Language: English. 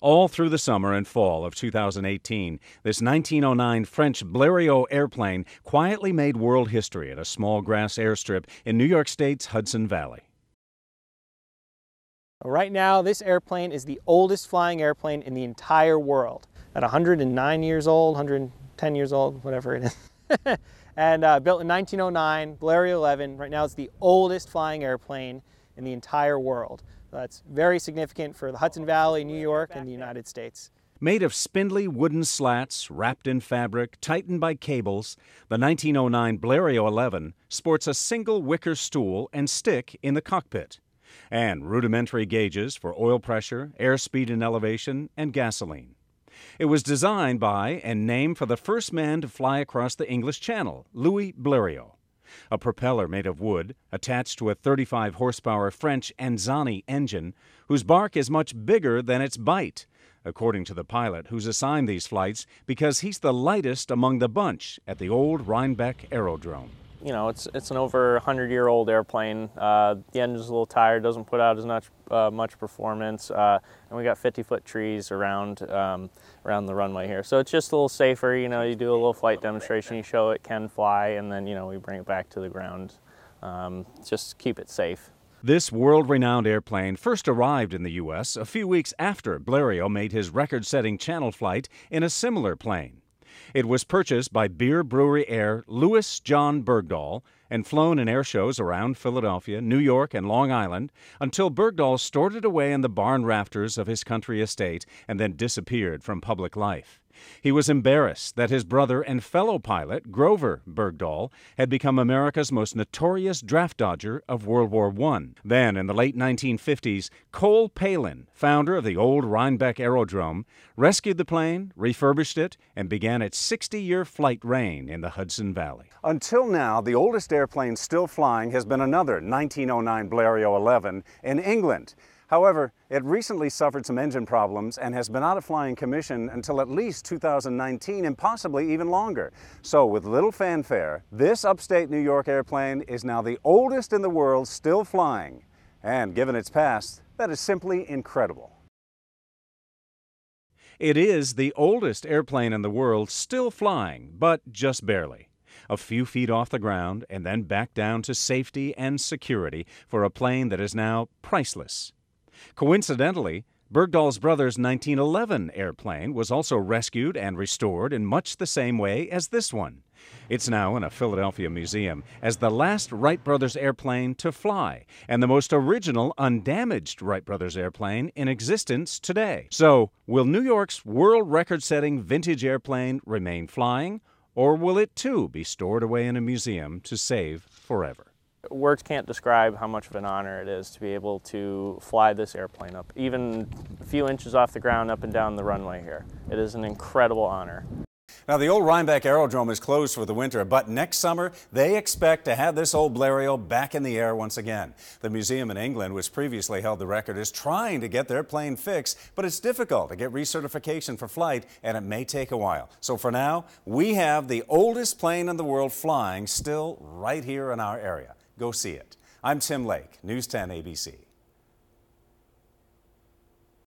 All through the summer and fall of 2018, this 1909 French Blériot airplane quietly made world history at a small grass airstrip in New York State's Hudson Valley. Right now, this airplane is the oldest flying airplane in the entire world. At 109 years old, 110 years old, whatever it is. And built in 1909, Blériot 11. Right now, it's the oldest flying airplane in the entire world. That's very significant for the Hudson Valley, New York, and the United States. Made of spindly wooden slats wrapped in fabric, tightened by cables, the 1909 Blériot 11 sports a single wicker stool and stick in the cockpit, and rudimentary gauges for oil pressure, airspeed and elevation, and gasoline. It was designed by and named for the first man to fly across the English Channel, Louis Blériot. A propeller made of wood attached to a 35 horsepower French Anzani engine whose bark is much bigger than its bite, according to the pilot who's assigned these flights because he's the lightest among the bunch at the old Rhinebeck Aerodrome. You know, it's an over 100-year-old airplane. The engine's a little tired, doesn't put out as much performance, and we got 50-foot trees around the runway here. So it's just a little safer. You know, you do a little flight demonstration, you show it can fly, and then, you know, we bring it back to the ground. Just keep it safe. This world-renowned airplane first arrived in the U.S. a few weeks after Blériot made his record-setting Channel flight in a similar plane. It was purchased by beer brewery heir Louis John Bergdahl and flown in air shows around Philadelphia, New York, and Long Island until Bergdahl stored it away in the barn rafters of his country estate and then disappeared from public life. He was embarrassed that his brother and fellow pilot, Grover Bergdahl, had become America's most notorious draft dodger of World War I. Then, in the late 1950s, Cole Palin, founder of the old Rhinebeck Aerodrome, rescued the plane, refurbished it, and began its 60-year flight reign in the Hudson Valley. Until now, the oldest airplane still flying has been another 1909 Blériot 11 in England. However, it recently suffered some engine problems and has been out of flying commission until at least 2019 and possibly even longer. So with little fanfare, this upstate New York airplane is now the oldest in the world still flying. And given its past, that is simply incredible. It is the oldest airplane in the world still flying, but just barely. A few feet off the ground and then back down to safety and security for a plane that is now priceless. Coincidentally, Bergdahl's brother's 1911 airplane was also rescued and restored in much the same way as this one. It's now in a Philadelphia museum as the last Wright brothers airplane to fly and the most original undamaged Wright brothers airplane in existence today. So, will New York's world record-setting vintage airplane remain flying, or will it too be stored away in a museum to save forever? Words can't describe how much of an honor it is to be able to fly this airplane up, even a few inches off the ground up and down the runway here. It is an incredible honor. Now, the old Rhinebeck Aerodrome is closed for the winter, but next summer they expect to have this old Blériot back in the air once again. The museum in England, which previously held the record, is trying to get their plane fixed, but it's difficult to get recertification for flight, and it may take a while. So for now, we have the oldest plane in the world flying still right here in our area. Go see it. I'm Tim Lake, News 10 ABC.